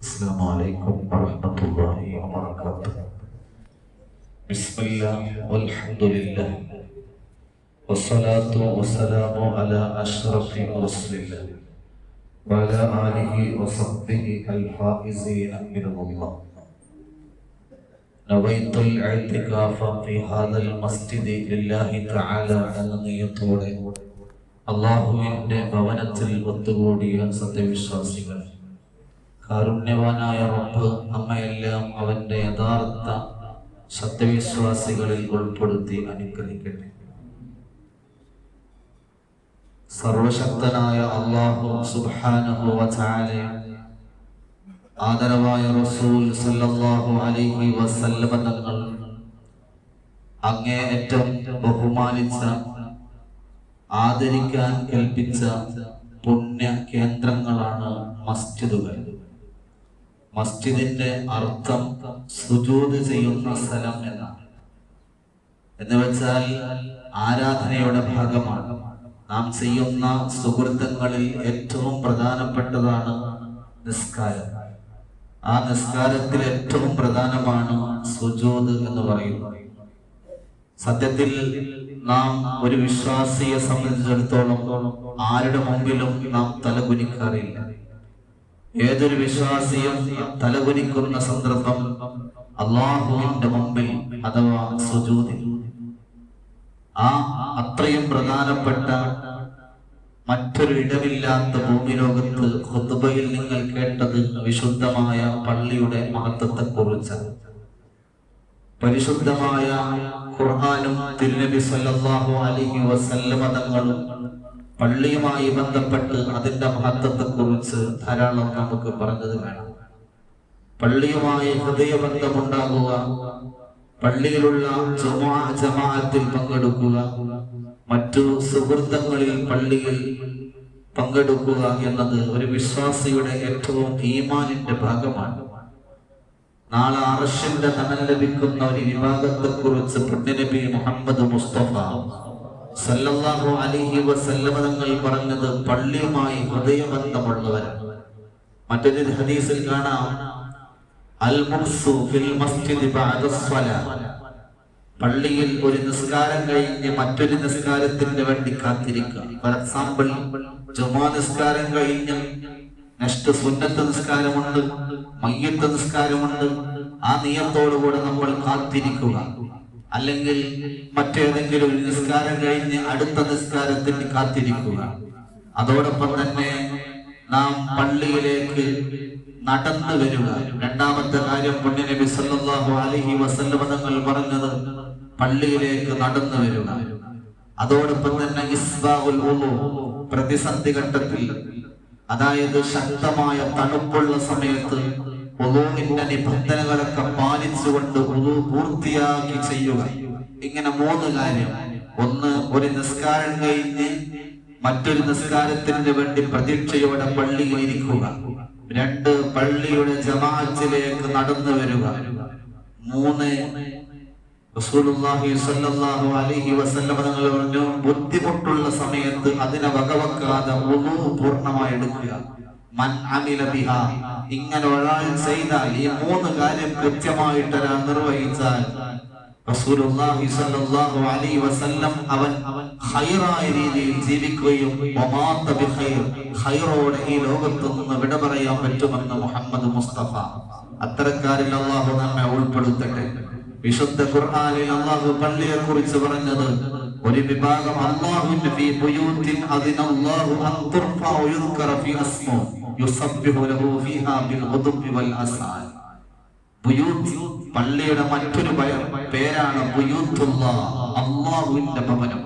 السلام عليكم ورحمة الله وبركاته. بسم الله والحمد لله والصلاة والسلام على أشرف رسل الله وعلى آله وصحبه الفائزين من الله. نويت الاعتكاف في هذا المسجد لله تعالى എന്നീയത്തോടെ അല്ലാഹുവിന്റെ ഭവനത്തിൽ ഒത്തുകൂടിയ സത്യവിശ്വാസികൾ, കാരുണ്യവാനായ റബ്ബ് നമ്മയെല്ലാം അവന്റെ യഥാർത്ഥ സത്യവിശ്വാസികളിൽ ഉൾപ്പെടുത്തി അനുഗ്രഹിക്കട്ടെ. സർവശക്തനായ അല്ലാഹു സുബ്ഹാനഹു വ തആല ആദരവായ റസൂൽ സല്ലല്ലാഹു അലൈഹി വസല്ലമ തങ്ങൾ അങ്ങേയറ്റം ബഹുമാനിച്ച, ആദരിക്കാൻ കൽപ്പിച്ച പുണ്യ കേന്ദ്രങ്ങളാണ് മസ്ജിദുകൾ. മസ്ജിദിന്റെ അർത്ഥം സുജൂദ് ചെയ്യുന്ന സ്ഥലം എന്നാണ്. എന്ന് വെച്ചാൽ ആരാധനയുടെ ഭാഗമാണ്. നാം ചെയ്യുന്ന സുഹൃത്തുക്കളിൽ ഏറ്റവും പ്രധാനപ്പെട്ടതാണ് നിസ്കാരം. ആ നിസ്കാരത്തിൽ ഏറ്റവും പ്രധാനമാണ് സുജൂദ് എന്ന് പറയുന്നത്. സത്യത്തിൽ നാം ഒരു വിശ്വാസിയെ സംബന്ധിച്ചിടത്തോളം ആരുടെ മുമ്പിലും നാം തലകുനിക്കാറില്ല. ഏതൊരു വിശ്വാസിയും തലകുനിക്കുന്ന സന്ദർഭം അല്ലാഹുവിന്റെ മുമ്പിൽ അഥവാ സുജൂദിൽ. ആ അത്രയും പ്രധാനപ്പെട്ട മറ്റൊരു ഇടമില്ലാത്ത ഭൂമി ലോകത്ത് ഖുത്ബയിൽ നിങ്ങൾ കേട്ടത് വിശുദ്ധമായ പള്ളിയുടെ മഹത്വത്തെ കുറിച്ചാണ്. പരിശുദ്ധമായ ഖുർആനും തിരുനബി സല്ലല്ലാഹു അലൈഹി വസല്ലമ തങ്ങളും പള്ളിയുമായി ബന്ധപ്പെട്ട് അതിന്റെ മഹത്വത്തെ കുറിച്ച് ധാരാളം നമുക്ക് പറഞ്ഞത് വേണം. പള്ളിയുമായി ഹൃദയബന്ധമുണ്ടാകുക, പള്ളിയിലുള്ള ജമാഅത്തിൽ പങ്കെടുക്കുക, മറ്റു സുഹൃത്തുക്കളിൽ പള്ളിയിൽ പങ്കെടുക്കുക എന്നത് ഒരു വിശ്വാസിയുടെ ഏറ്റവും ഈമാനിന്റെ ഭാഗമാണ്. നാളെ അർശിന്റെ തണൽ ലഭിക്കുന്ന ഒരു വിഭാഗത്തെ കുറിച്ച് പുണ്യനബി മുഹമ്മദ് മുസ്തഫ സല്ലല്ലാഹു അലൈഹി വസല്ലമ തങ്ങൾ പറഞ്ഞത് പള്ളിയുമായി ഹൃദയബന്ധമുള്ളവരാണ്. മറ്റൊരു ഹദീസിൽ കാണാം, അൽ മുഖ്സു ഫിൽ മസ്ജിദ് ബഅദ സ്വലാത്ത്. പള്ളിയിൽ ഒരു നിസ്കാരം കഴിഞ്ഞ് മറ്റൊരു നിസ്കാരത്തിന് വേണ്ടി കാത്തിരിക്കുക. ഫോർ എക്സാമ്പിൾ, ജുമാ നിസ്കാരം കഴിഞ്ഞ് നെക്സ്റ്റ് സുന്നത്ത് നിസ്കാരമുണ്ട്, മയ്യിത്ത് നിസ്കാരമുണ്ട്. ആ നിയത്തോടുകൂടെ നമ്മൾ കാത്തിരിക്കുക. അല്ലെങ്കിൽ മറ്റേതെങ്കിലും ഒരു നിസ്കാരം കഴിഞ്ഞ് അടുത്ത നിസ്കാരത്തിന് കാത്തിരിക്കുക. അതോടൊപ്പം തന്നെ നാം പള്ളിയിലേക്ക് നടന്നു വരിക. രണ്ടാമത്തെ കാര്യം പുണ്യനബി സല്ലല്ലാഹു അലൈഹി വസല്ലമ തങ്ങൾ പറഞ്ഞത് പള്ളിയിലേക്ക് നടന്നു വരിക. അതോടൊപ്പം തന്നെ ഇസ്ബാഉൽ വുളു, പ്രതിസന്ധി ഘട്ടത്തിൽ, അതായത് ശക്തമായ തണുപ്പുള്ള സമയത്ത് വുളുവിന്റെ നിബന്ധനകളൊക്കെ പാലിച്ചുകൊണ്ട് വുളു പൂർത്തിയാക്കി ചെയ്യുക. ഇങ്ങനെ മൂന്ന് കാര്യം. ഒന്ന്, ഒരു നിസ്കാരം കഴിഞ്ഞ് മറ്റൊരു നിസ്കാരത്തിന് വേണ്ടി പ്രതീക്ഷയോടെ പള്ളിയിൽ ഇരിക്കുക. രണ്ട്, പള്ളിയുടെ ജമാഅത്തിലേക്ക് നടന്നു വരിക. മൂന്ന്, റസൂലുള്ളാഹി സ്വല്ലല്ലാഹു അലൈഹി വസല്ലം തങ്ങൾ പറഞ്ഞു, ബുദ്ധിമുട്ടുള്ള സമയത്ത് അതിനെ വകവെക്കാതെ വുളു പൂർണ്ണമായി എടുക്കുക. മൻ അമില ബിഹാ, ഇങ്ങനെ ഒരാൾ ചെയ്താൽ, ഈ മൂന്ന് കാര്യം കൃത്യമായിട്ട് ഒരാൾ നിർവഹിച്ചാൽ, റസൂലുള്ളാഹി സ്വല്ലല്ലാഹു അലൈഹി വസല്ലം അവൻ ഖൈറായ രീതിയിൽ ജീവിക്കുകയും വമാത ബിഖൈർ, ഖൈറോടെ ഈ ലോകത്ത് നിന്ന് വിട പറയാൻ പറ്റുമെന്ന് മുഹമ്മദ് മുസ്തഫ. അത്തരക്കാരിൽ അല്ലാഹു നമ്മെ ഉൾപ്പെടുത്തട്ടെ. വിശുദ്ധ ഖുർആനിൽ അല്ലാഹു പള്ളിയെ കുറിച്ച് പറഞ്ഞത്, ഒരു വിഭാഗം അല്ലാഹുവിന്റെ ഫീ ബുയൂത്തിൻ അദിനല്ലാഹു അൻ തുർഫഅ യുദ്കറ ഫീ അസ്മു യുസബ്ബിഹു ലഹു ഫീഹാ ബിൽ ഗുദുബി വൽ അസാൽ. ബുയൂത്ത്, പള്ളിയുടെ മറ്റൊരു പേരാണ് ബുയൂത്തുല്ലാഹ്, അല്ലാഹുവിന്റെ ഭവനം.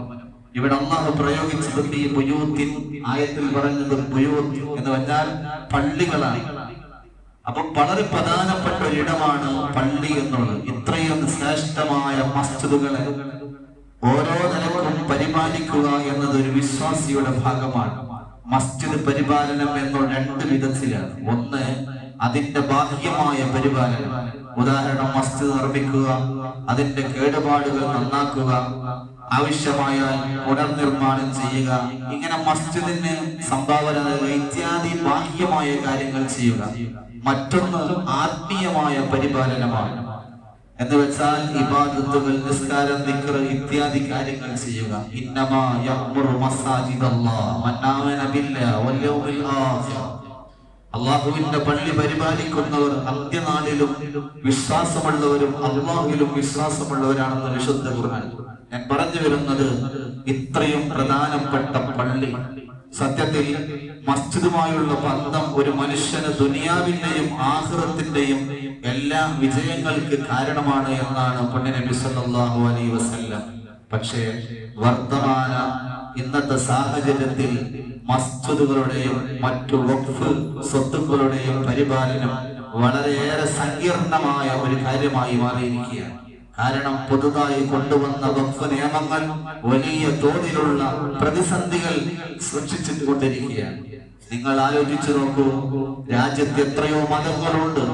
ഇവിടെ അല്ലാഹു പ്രയോഗിച്ചത് ഫീ ബുയൂത്തിൻ, ആയത്തിൽ പറഞ്ഞത് ബുയൂത്ത് എന്ന് പറഞ്ഞാൽ പള്ളികളാണ്. അപ്പൊ വളരെ പ്രധാനപ്പെട്ട ഒരിടമാണ് പള്ളി എന്നുള്ളത്. ഇത്രയും ശ്രേഷ്ഠമായ മസ്ജിദുകളെ ഓരോ നിലക്കും പരിപാലിക്കുക എന്നത് ഒരു വിശ്വാസിയുടെ ഭാഗമാണ്. മസ്ജിദ് പരിപാലനം എന്നുള്ള രണ്ട് വിധത്തിലാണ്. ഒന്ന്, അതിന്റെ ബാഹ്യമായ പരിപാലനം. ഉദാഹരണം, മസ്ജിദ് നിർമ്മിക്കുക, അതിന്റെ കേടുപാടുകൾ നന്നാക്കുക, ആവശ്യമായ പുനർനിർമ്മാണം ചെയ്യുക, ഇങ്ങനെ മസ്ജിദിന് സംഭാവന നൽകുക ഇത്യാദി ബാഹ്യമായ കാര്യങ്ങൾ ചെയ്യുക. മറ്റൊന്ന് ആത്മീയമായ പരിപാലനമാണ്. എന്ന് വെച്ചാൽ ഇബാദത്തുകൾ, നിസ്കാരം, ദിക്ർ ഇത്യാദി കാര്യങ്ങൾ ചെയ്യുക. ഇന്നമാ യഅ്മുറു മസാജിദല്ലാഹ് മൻ ആമന ബില്ലാഹി വൽ യൗമിൽ ആഖിർ. അല്ലാഹുവിന്റെ പള്ളി പരിപാലിക്കുന്നവർ അന്ത്യനാളിലും വിശ്വാസമുള്ളവരും അല്ലാഹുവിലും വിശ്വാസമുള്ളവരാണെന്ന് വിശുദ്ധ ഖുർആൻ. ഞാൻ പറഞ്ഞു വരുന്നത്, ഇത്രയും പ്രധാനപ്പെട്ട പള്ളി, സത്യത്തിൽ മസ്ജിദുമായുള്ള ബന്ധം ഒരു മനുഷ്യന് ദുനിയാവിന്റെയും ആഖിറത്തിന്റെയും എല്ലാ വിജയങ്ങൾക്ക് കാരണമാണ് എന്നാണ് പുണ്യ നബി സല്ലല്ലാഹു അലൈഹി വസല്ലം. പക്ഷേ വർത്തമാന ഇന്നത്തെ സാഹചര്യത്തിൽ മസ്ജിദുകളുടെയും മറ്റു വഖഫ് സ്വത്തുക്കളുടെയും പരിപാലനം വളരെയേറെ സങ്കീർണമായ ഒരു കാര്യമായി മാറിയിരിക്കുകയാണ്. കാരണം പുതുതായി കൊണ്ടുവന്ന വഖഫ് നിയമങ്ങൾ വലിയ തോതിലുള്ള പ്രതിസന്ധികൾ സൃഷ്ടിച്ചുകൊണ്ടിരിക്കുകയാണ്. നിങ്ങൾ ആലോചിച്ചു നോക്കൂ, രാജ്യത്ത് എത്രയോ മതങ്ങളുണ്ട്,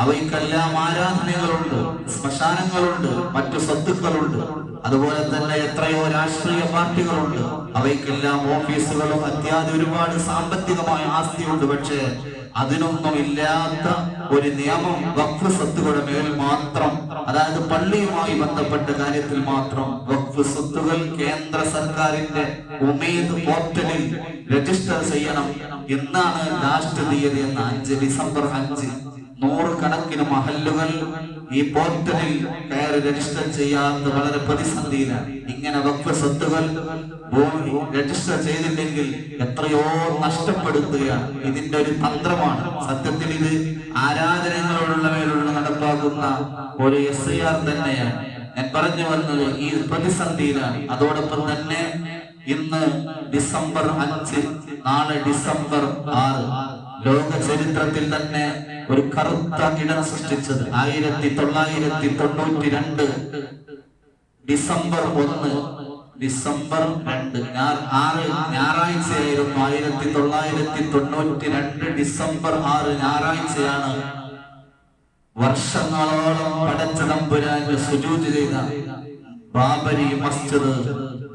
അവയ്ക്കെല്ലാം ആരാധനകളുണ്ട്, ശ്മശാനങ്ങളുണ്ട്, മറ്റു സ്വത്തുക്കളുണ്ട്. അതുപോലെ തന്നെ എത്രയോ രാഷ്ട്രീയ പാർട്ടികളുണ്ട്, അവയ്ക്കെല്ലാം ഓഫീസുകളും അത്യാദി ഒരുപാട് സാമ്പത്തികമായ ആസ്തിയുണ്ട്. പക്ഷേ അതിനൊന്നും ഇല്ലാത്ത ഒരു നിയമം വഖഫ് സ്വത്തുകളുടെ മേൽ മാത്രം, അതായത് പള്ളിയുമായി ബന്ധപ്പെട്ട കാര്യത്തിൽ മാത്രം വഖഫ് സ്വത്തുകൾ കേന്ദ്ര സർക്കാരിന്റെ ഉമീദ് പോർട്ടലിൽ രജിസ്റ്റർ ചെയ്യണം എന്നാണ് ലാസ്റ്റ് തീയതി എന്ന 5 ഡിസംബർ 5. 100 കണക്കിന് മഹല്ലുകൾ ഈ പോർട്ടലിൽ കയറി രജിസ്റ്റർ ചെയ്യാത്ത വളരെ പ്രതിസന്ധിയിലാണ്. ഇങ്ങനെ വഖഫ് സ്വത്തുകൾ രജിസ്റ്റർ ചെയ്തില്ലെങ്കിൽ എത്രയോ നഷ്ടപ്പെടുത്തുകയാണ്. ഇതിന്റെ ഒരു തന്ത്രമാണ്. സത്യത്തിൽ ഇത് ആരാധനകളോടുള്ള മേലുള്ള നടപ്പാക്കുന്ന ഒരു SIR തന്നെയാണ്. ഞാൻ പറഞ്ഞു വന്നത് ഈ പ്രതിസന്ധിയിലാണ്. അതോടൊപ്പം തന്നെ ഇന്ന് ഡിസംബർ 5, നാളെ ഡിസംബർ 6, ലോക ചരിത്രത്തിൽ തന്നെ ഒരു കറുത്ത ഇടം സൃഷ്ടിച്ചത് 1992 ഡിസംബർ 1, ഡിസംബർ 2 ഞായറാഴ്ചയായിരുന്നു. 1992 ഡിസംബർ 6 ഞായറാഴ്ചയാണ്. വർഷങ്ങളോളം പടച്ച തമ്പുരാന് സുജൂദ് ചെയ്ത ബാബരി മസ്ജിദ്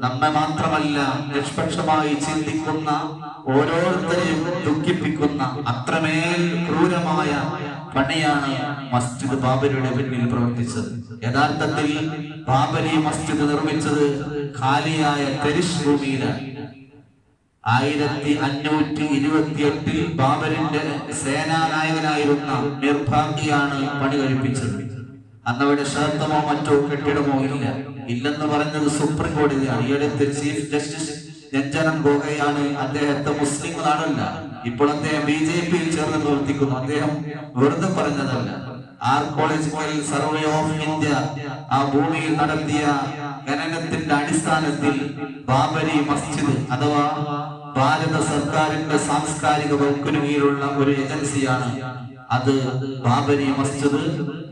നമ്മെ മാത്രമല്ല നിഷ്പക്ഷമായി ചിന്തിക്കുന്ന ഓരോരുത്തരെയും ദുഃഖിപ്പിക്കുന്ന അത്രമേൽ ക്രൂരമായ പണിയാണ് മസ്ജിദ് ബാബരിയുടെ പിന്നിൽ പ്രവർത്തിച്ചത്. യഥാർത്ഥത്തിൽ ബാബരി മസ്ജിദ് നിർമ്മിച്ചത് ഖാലിയായ തെരിശ് ഭൂമിയിലാണ്. 1528 ബാബരിന്റെ സേനാനായകനായിരുന്ന മിർഭാഖിയാണ് പണി കഴിപ്പിച്ചത്. അന്നവിടെ ക്ഷേത്രമോ മറ്റോ കെട്ടിടമോ ഇല്ലെന്ന് പറഞ്ഞത് സുപ്രീം കോടതിയാണ്. ഈയടുത്ത് ചീഫ് ജസ്റ്റിസ് രഞ്ജൻ ഗോഗോയാണ്. അദ്ദേഹത്തെ മുസ്ലിങ്ങളാണല്ല, ഇപ്പോൾ അദ്ദേഹം BJPയിൽ ചേർന്ന് പ്രവർത്തിക്കുന്നു. അദ്ദേഹം വെറുതെ പറഞ്ഞതല്ല. ആർക്കോളജിക്കൽ സർവേ ഓഫ് ഇന്ത്യ ആ ഭൂമിയിൽ നടത്തിയ ഖനനത്തിന്റെ അടിസ്ഥാനത്തിൽ ബാബരി മസ്ജിദ് അഥവാ ഭാരത സർക്കാരിന്റെ സാംസ്കാരിക വകുപ്പിന് കീഴിലുള്ള ഒരു ഏജൻസിയാണ് അത്. ബാബരി മസ്ജിദ്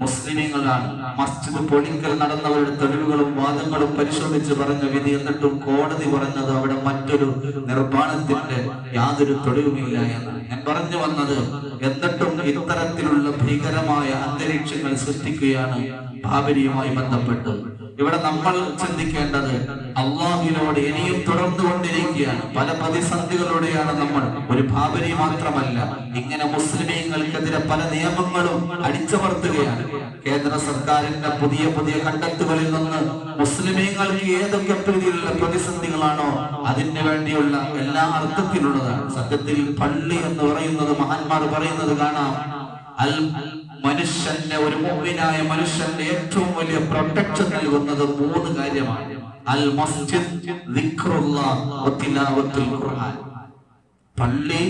മുസ്ലിമീങ്ങളാണ്. മസ്ജിദ് പൊളിക്കൽ നടന്നവരുടെ തെളിവുകളും വാദങ്ങളും പരിശോധിച്ച് പറഞ്ഞ വിധി. എന്നിട്ടും കോടതി പറഞ്ഞത് അവിടെ മറ്റൊരു നിർമ്മാണത്തിന്റെ യാതൊരു തെളിവുമില്ല എന്ന്. ഞാൻ പറഞ്ഞു വന്നത്, എന്നിട്ടും ഇത്തരത്തിലുള്ള ഭീകരമായ അന്തരീക്ഷങ്ങൾ സൃഷ്ടിക്കുകയാണ് ബാബരിയുമായി ബന്ധപ്പെട്ട്. ഇവിടെ നമ്മൾ ചിന്തിക്കേണ്ടത് അള്ളാഹുവിനോട് ഇനിയും തുടർന്നുകൊണ്ടിരിക്കുകയാണ്. പല പ്രതിസന്ധികളുടെയാണ് നമ്മൾ. ഒരു ബാബരി മാത്രമല്ല, ഇങ്ങനെ മുസ്ലിമീങ്ങൾക്കെതിരെ പല നിയമങ്ങളും അടിച്ചമർത്തുകയാണ്. കേന്ദ്ര സർക്കാരിന്റെ പുതിയ പുതിയ കണ്ടെത്തുകളിൽ നിന്ന് മുസ്ലിമീങ്ങൾക്ക് ഏതൊക്കെ രീതിയിലുള്ള പ്രതിസന്ധികളാണോ അതിന് വേണ്ടിയുള്ള എല്ലാ അർത്ഥത്തിലുള്ളതാണ്. സത്യത്തിൽ പള്ളി എന്ന് പറയുന്നത് മഹാന്മാർ പറയുന്നത് കാണാം, മനുഷ്യന്റെ ഒരു മുഅ്മിനായ മനുഷ്യന്റെ ഏറ്റവും വലിയ പ്രൊട്ടക്ഷൻ നൽകുന്നത് 3 കാര്യമാണ്. അൽ മസ്ജിദ്, ദിക്റുല്ലാഹ് വ തിലാവത്തുൽ ഖുർആൻ. പള്ളി,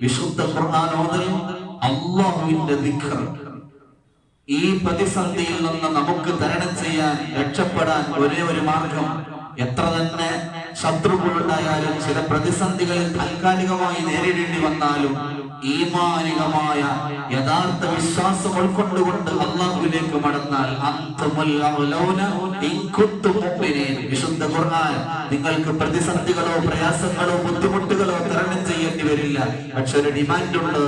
വിശുദ്ധ ഖുർആൻ ഓതൽ, അല്ലാഹുവിന്റെ ദിക്ർ. ഈ പ്രതിസന്ധിയിൽ നിന്ന് നമുക്ക് തരണം ചെയ്യാൻ, രക്ഷപ്പെടാൻ ഒരേ ഒരു മാർഗം, എത്ര തന്നെ ശത്രുക്കളുണ്ടായാലും ചില പ്രതിസന്ധികളിൽ താൽക്കാലികമായി നേരിടേണ്ടി വന്നാലും ഈമാനികമായ യഥാർത്ഥ വിശ്വാസം ഉൾക്കൊണ്ടുകൊണ്ട് അല്ലാഹുവിലേക്ക് മടന്നാൽ വിശുദ്ധ ഖുർആൻ നിങ്ങൾക്ക് പ്രതിസന്ധികളോ പ്രയാസങ്ങളോ ബുദ്ധിമുട്ടുകളോ തരണം ചെയ്യേണ്ടി വരില്ല. പക്ഷെ ഒരു ഡിമാൻഡ് ഉണ്ട്,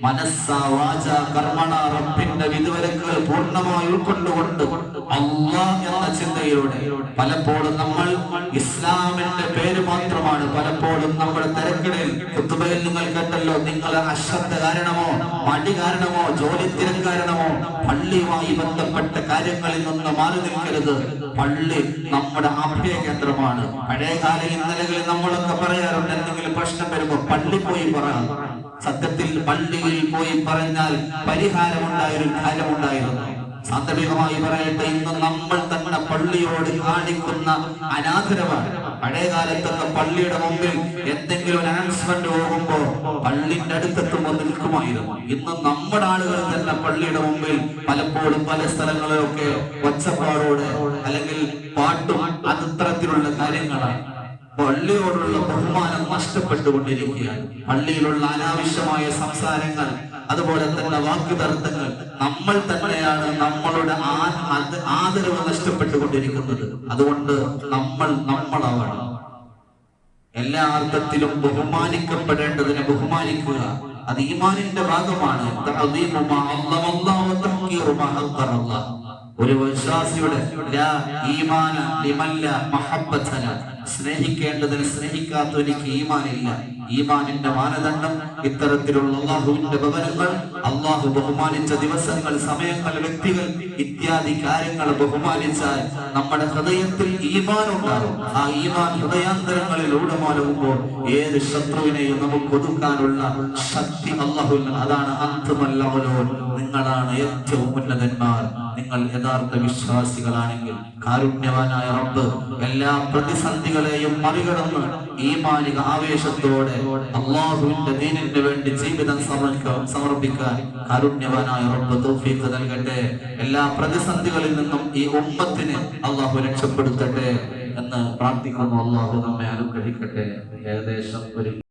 മനസ്സ വാച കർമ്മണ റബ്ബിന്റെ വിധിവിലക്കുകൾ പൂർണ്ണമായി ഉൾക്കൊണ്ടുകൊണ്ട് അല്ലാഹ് എന്ന ചിന്തയിലൂടെ പലപ്പോഴും നമ്മൾ ഇസ്ലാമിന്റെ പേര് മാത്രമാണ് പലപ്പോഴും നമ്മുടെ തിരക്കിടയിൽ ഖുതുബയിൽ നിങ്ങൾ കേട്ടല്ലോ, നിങ്ങൾ അശ്രദ്ധ കാരണമോ മടി കാരണമോ ജോലി തിരക്ക് കാരണമോ പള്ളിയുമായി ബന്ധപ്പെട്ട കാര്യങ്ങളിൽ നിന്ന് മാറി നിൽക്കരുത്. പള്ളി നമ്മുടെ അഭയ കേന്ദ്രമാണ്. പഴയകാല ഇന്നലകളിൽ നമ്മളൊക്കെ പറയാറുണ്ട്, എന്തെങ്കിലും പ്രശ്നം വരുമ്പോ പള്ളി പോയി പറയാം. സത്യത്തിൽ പള്ളിയിൽ പോയി പറഞ്ഞാൽ പരിഹാരമുണ്ടായൊരു കാര്യമുണ്ടായിരുന്നു. സാന്ദർഭികമായി പറയട്ടെ, ഇന്ന് നമ്മൾ തന്നെ പള്ളിയോട് കാണിക്കുന്ന അനാദരവാണ്. പഴയ കാലത്തൊക്കെ പള്ളിയുടെ മുമ്പിൽ എന്തെങ്കിലും ഒരു അനൗൺസ്മെന്റ് പോകുമ്പോ പള്ളിന്റെ അടുത്തെത്തുമ്പോൾ നിൽക്കുമായിരുന്നു. ഇന്ന് നമ്മുടെ ആളുകൾ തന്നെ പള്ളിയുടെ മുമ്പിൽ പലപ്പോഴും പല സ്ഥലങ്ങളിലൊക്കെ ഒച്ചപ്പാടോടെ അല്ലെങ്കിൽ പാട്ടും അത്തരത്തിലുള്ള കാര്യങ്ങളാണ്. പള്ളിയോടുള്ള ബഹുമാനം നഷ്ടപ്പെട്ടുകൊണ്ടിരിക്കുകയാണ്. പള്ളിയിലുള്ള അനാവശ്യമായ സംസാരങ്ങൾ, അതുപോലെ തന്നെ വാക്കുതർക്കങ്ങൾ, നമ്മൾ തന്നെയാണ് നമ്മളുടെ ആദരവ് നഷ്ടപ്പെട്ടുകൊണ്ടിരിക്കുന്നത്. അതുകൊണ്ട് നമ്മളാവണം. എല്ലാ അർത്ഥത്തിലും ബഹുമാനിക്കപ്പെടേണ്ടതിനെ ബഹുമാനിക്കുക. അത് ഈമാനിന്റെ ഭാഗമാണ്. ഒരു വിശ്വാസിയുടെ സ്നേഹിക്കേണ്ടതിന് സ്നേഹിക്കാത്തവനിക്ക് ഈമാനില്ല. ഈമാനിന്റെ മാനദണ്ഡം ഇത്തരത്തിലുള്ള അള്ളാഹുവിന്റെ ഭവനങ്ങൾ, അള്ളാഹു ബഹുമാനിച്ച ദിവസങ്ങൾ, സമയങ്ങൾ, വ്യക്തികൾ ഇത്യാദി കാര്യങ്ങൾ ബഹുമാനിച്ചാൽ നമ്മുടെ ഹൃദയത്തിൽ ഈമാൻ ഉണ്ടാകും. ആ ഈമാൻ ഹൃദയാന്തരങ്ങളിൽ ഊടമാലുമ്പോൾ ഏത് ശത്രുവിനെയും നമുക്ക് ഒതുക്കാനുള്ള ശക്തി അള്ളാഹുവിൽ. അതാണ് അന്തുമല്ലവലോൻ, നിങ്ങളാണ് ഏറ്റവും ഉന്നതന്മാർ. നിങ്ങൾ യഥാർത്ഥ വിശ്വാസികളാണെങ്കിൽ കാരുണ്യവാനായ റബ്ബ് എല്ലാ പ്രതിസന്ധികളെയും മറികടന്ന് ഈമാനിക ആവേശത്തോടെ അള്ളാഹുവിന്റെ ദീനിന് വേണ്ടി ജീവിതം സമർപ്പിക്കാൻ കാരുണ്യവാനായ റബ്ബ് തൗഫീഖ് നൽകട്ടെ. എല്ലാ പ്രതിസന്ധികളിൽ നിന്നും ഈ ഉമ്മത്തിനെ അള്ളാഹു രക്ഷപ്പെടുത്തട്ടെ എന്ന് പ്രാർത്ഥിക്കുന്നു. അള്ളാഹു നമ്മെ അനുഗ്രഹിക്കട്ടെ. ഏകദേശം ഒരു